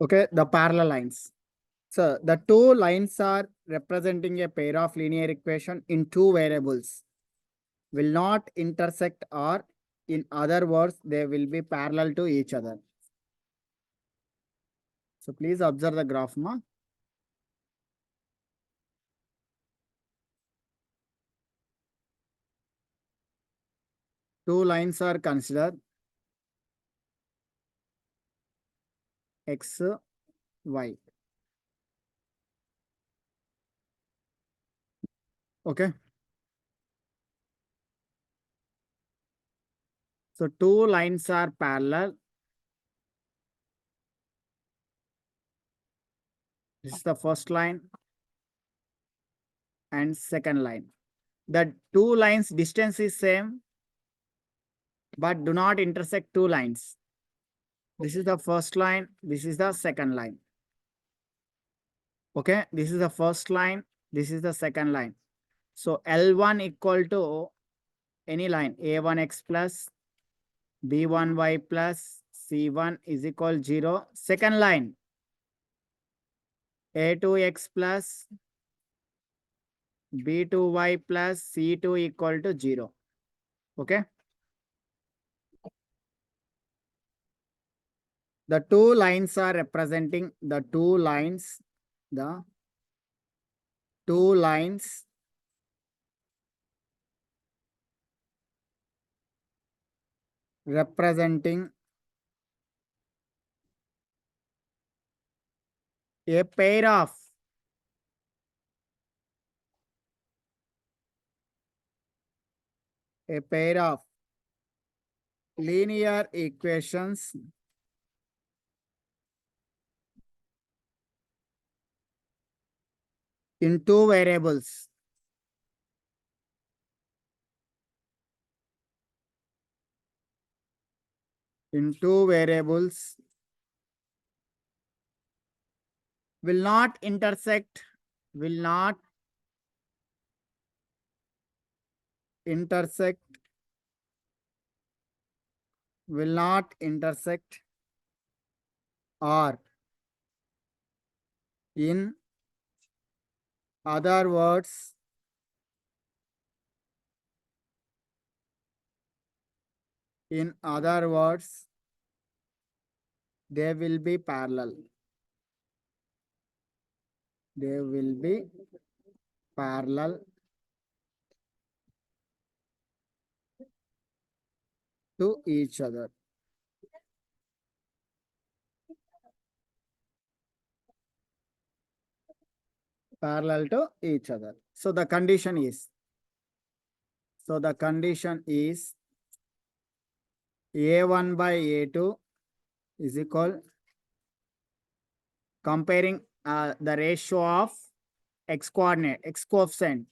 Okay, the parallel lines. So the two lines are representing a pair of linear equation in two variables, will not intersect, or in other words, they will be parallel to each other. So please observe the graph, ma. Two lines are considered x, y. Okay. So two lines are parallel. This is the first line and second line. The two lines distance is same, but do not intersect two lines. This is the first line. This is the second line. Okay. This is the first line. This is the second line. So L1 equal to any line A1x plus B1y plus C1 is equal 0. Second line A2x plus B2y plus C2 equal to 0. Okay. The two lines are representing the two lines representing a pair of linear equations in two variables. In two variables will not intersect, will not intersect, will not intersect, or in other words, they will be parallel. They will be parallel to each other. Parallel to each other. So the condition is, A1 by A2 is equal, comparing the ratio of x coordinate, x coefficient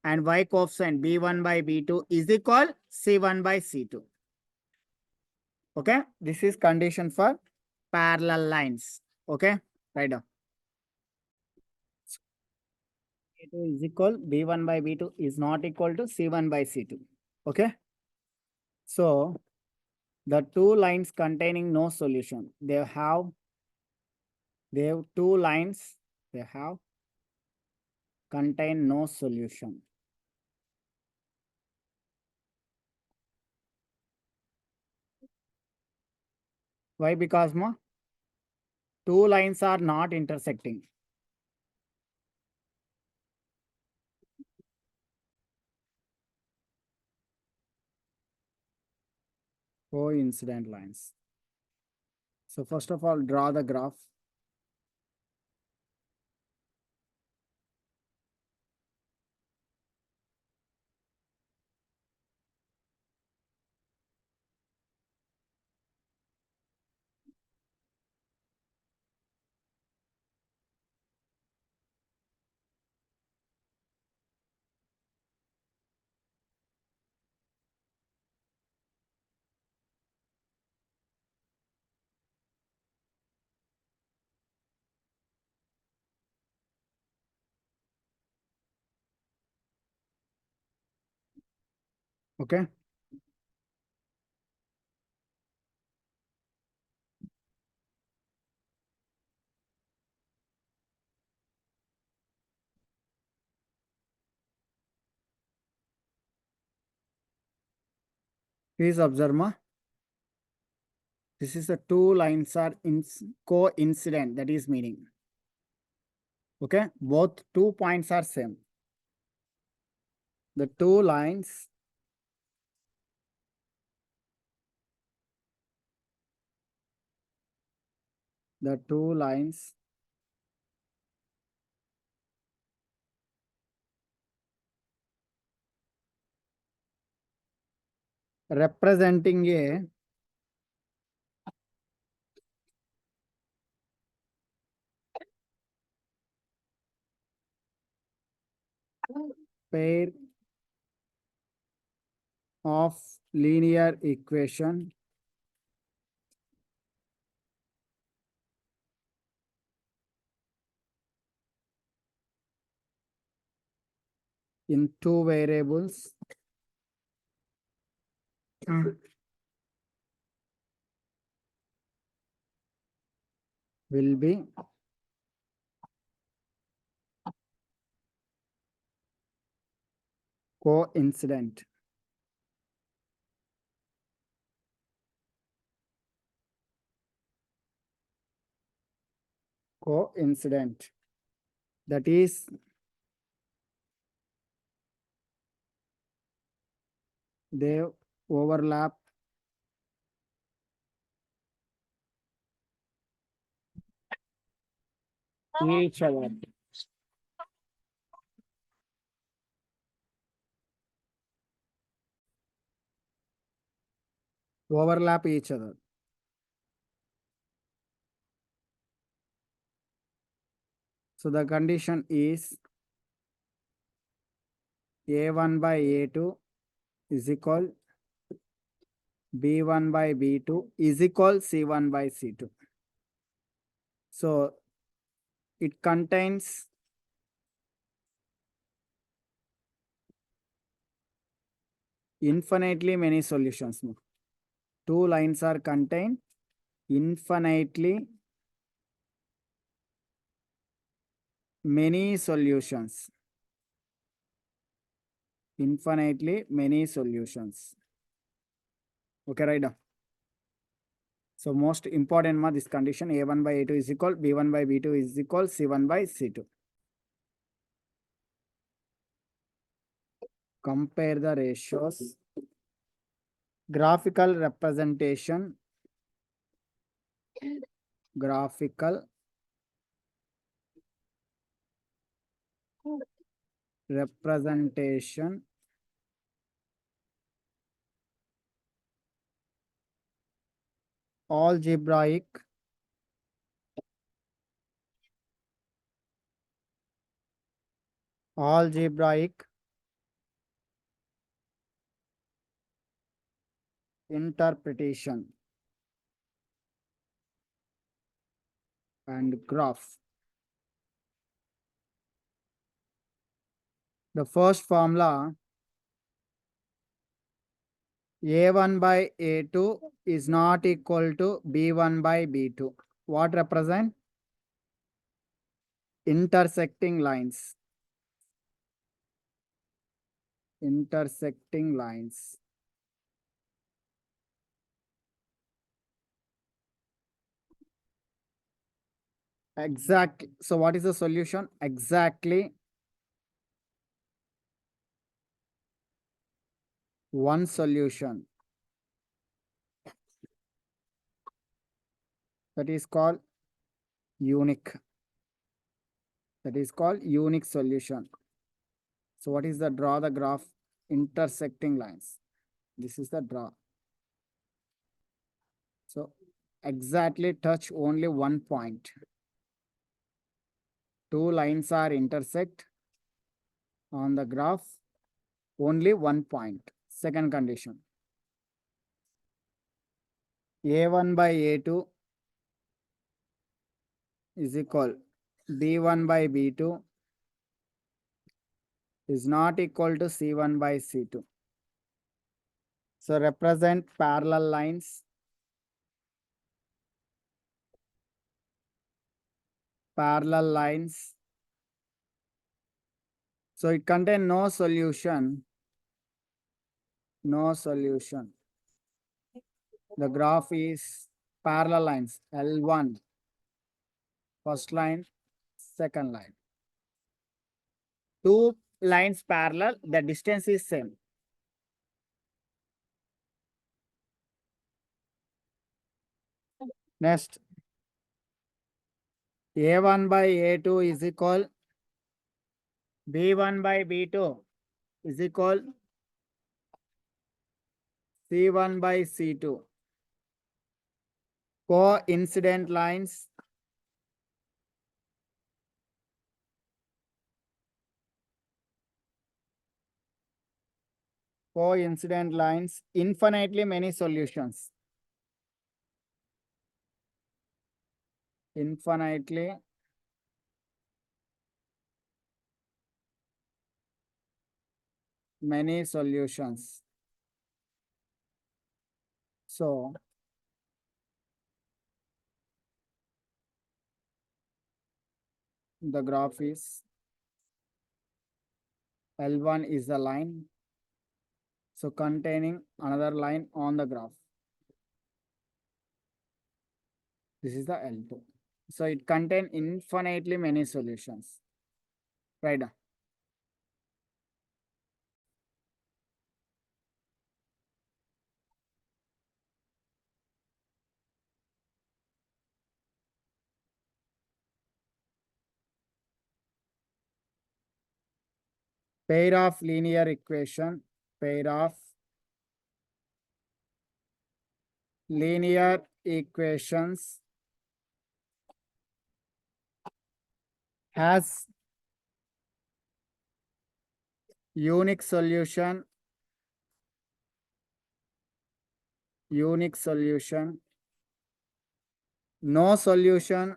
and y coefficient B1 by B2 is equal C1 by C2. Okay. This is condition for parallel lines. Okay. Right now. A2 is equal, B1 by B2 is not equal to C1 by C2. Okay. So the two lines containing no solution, they have two lines, they have contain no solution. Why? Because two lines are not intersecting. Coincident lines. So first of all, draw the graph. Okay. Please observe, ma. This is the two lines are in coincident. That is meaning. Okay, both 2 points are same. The two lines representing a pair of linear equation in two variables will be coincident. Coincident. That is they overlap each other. Overlap each other. So the condition is A1 by A2 is equal B1 by B2 is equal C1 by C2. So it contains infinitely many solutions. Two lines are contained infinitely many solutions. Infinitely many solutions. Okay, right now. So most important this condition A1 by A2 is equal B1 by B2 is equal C1 by C2. Compare the ratios. Graphical representation. Graphical representation algebraic interpretation and graph. The first formula A1 by A2 is not equal to B1 by B2. What represent? Intersecting lines. Intersecting lines. Exactly. So what is the solution? Exactly one solution. That is called unique. That is called unique solution. So what is the draw the graph? Intersecting lines. This is the draw. So exactly touch only one point. Two lines are intersect on the graph, only one point. Second condition. A1 by A2 is equal B1 by B2 is not equal to C1 by C2. So represent parallel lines. Parallel lines. So it contains no solution. No solution. The graph is parallel lines, L1, first line, second line. Two lines parallel, the distance is same. Next, A1 by A2 is equal B1 by B2 is equal C1 by C2. Coincident lines infinitely many solutions. Infinitely many solutions. So the graph is L1 is the line, so containing another line on the graph. This is the L2. So it contains infinitely many solutions. Right. Pair of linear equation, pair of linear equations has unique solution, no solution,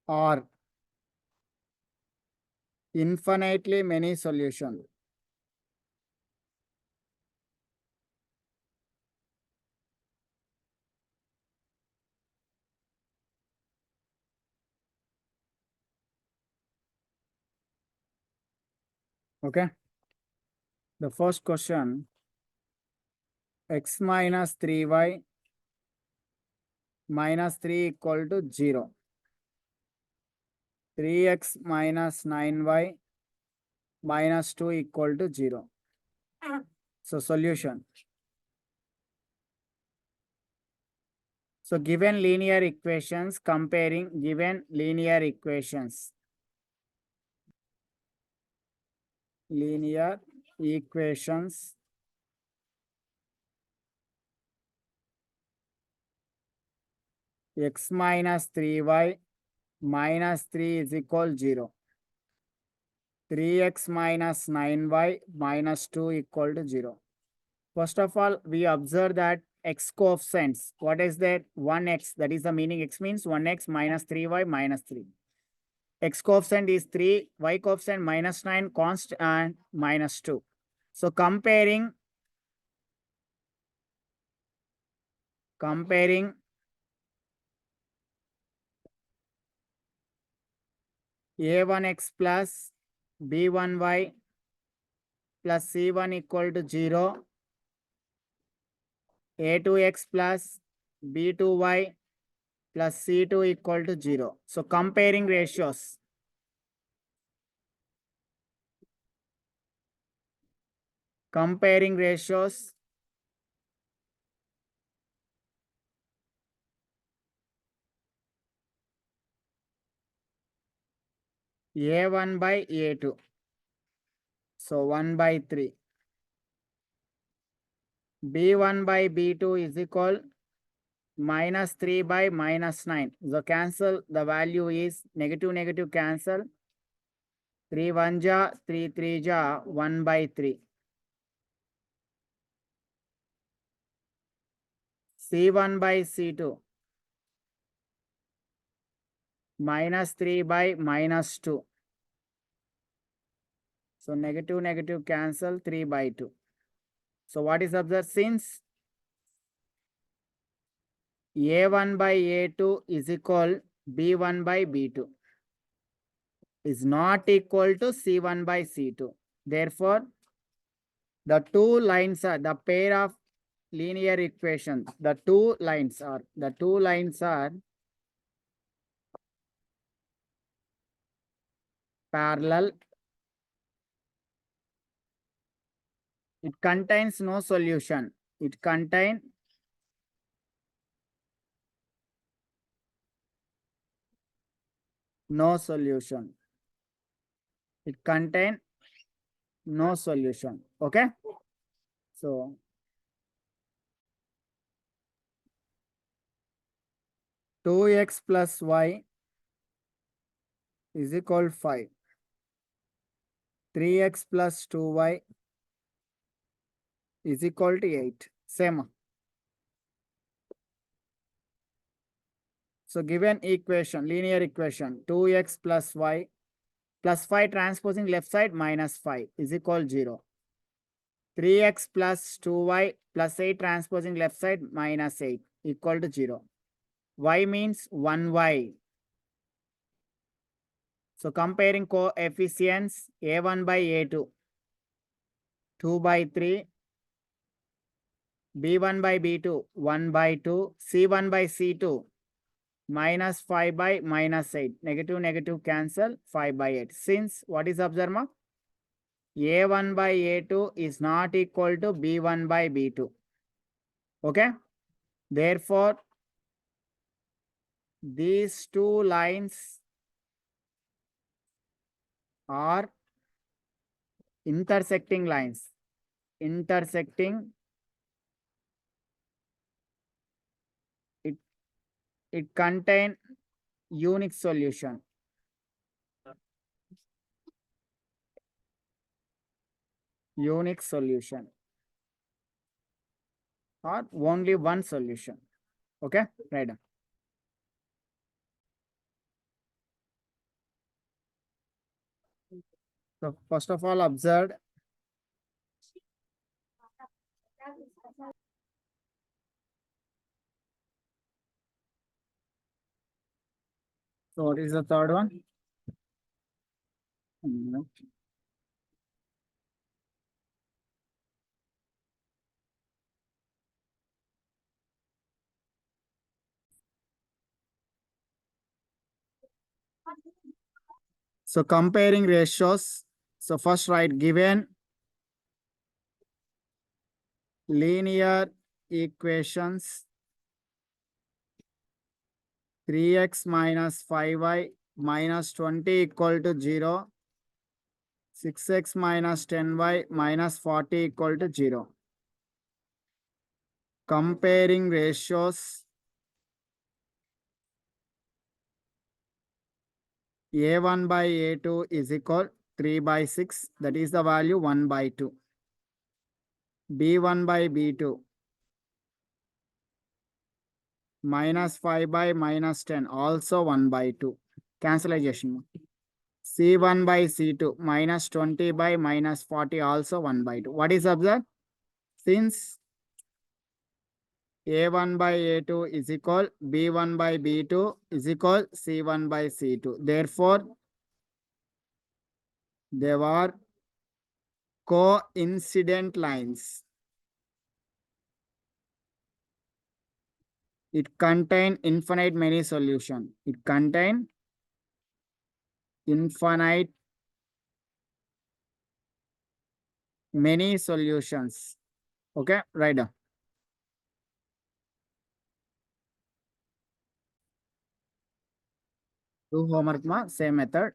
or infinitely many solutions. Okay. The first question, x minus 3y minus 3 equal to 0. 3x minus 9y minus 2 equal to 0. So solution. So given linear equations, comparing given linear equations. Linear equations x minus 3y minus 3 is equal 0. 3x minus 9y minus 2 equal to 0. First of all, we observe that x coefficients. What is that? 1x. That is the meaning. X means 1x minus 3y minus 3. X coefficient is 3, y coefficient minus 9, const and minus 2. So comparing a1x plus b1y plus c1 equal to 0, a2x plus b2y plus c2 equal to 0. So comparing ratios. Comparing ratios. A1 by A2. So 1 by 3. B1 by B2 is equal minus 3 by minus 9. So cancel, the value is negative, negative cancel. 3 1 ja, 3 3 ja, 1 by 3. C1 by C2. Minus 3 by minus 2. So negative, negative cancel 3 by 2. So what is observed? Since A1 by A2 is equal B1 by B2 is not equal to C1 by C2. Therefore, The two lines are the pair of linear equations. The two lines are parallel. It contains no solution. It contain no solution. It contain no solution. Okay. So 2x plus y is equal to 5. 3x plus 2y is equal to 8. Same. So given equation, linear equation, 2x plus y plus 5 transposing left side minus 5 is equal to 0. 3x plus 2y plus 8 transposing left side minus 8 equal to 0. Y means 1y. So comparing coefficients a1 by a2, 2 by 3, b1 by b2, 1 by 2, c1 by c2, minus 5 by minus 8. Negative, negative cancel, 5 by 8. Since what is observed? A1 by A2 is not equal to B1 by B2. Okay. Therefore, these two lines are intersecting lines. Intersecting. It contain unique solution. Unique solution. Or only one solution. Okay. Right. So first of all, observe. So what is the third one? So comparing ratios. So first write given linear equations 3x minus 5y minus 20 equal to 0. 6x minus 10y minus 40 equal to 0. Comparing ratios a1 by a2 is equal 3 by 6. That is the value 1 by 2. b1 by b2 minus 5 by minus 10 also 1 by 2. Cancellation. C1 by C2 minus 20 by minus 40 also 1 by 2. What is observed? Since A1 by A2 is equal B1 by B2 is equal C1 by C2. Therefore, there are coincident lines. It contain infinite many solution. It contain infinite many solutions. Okay, right down. Do homework ma same method.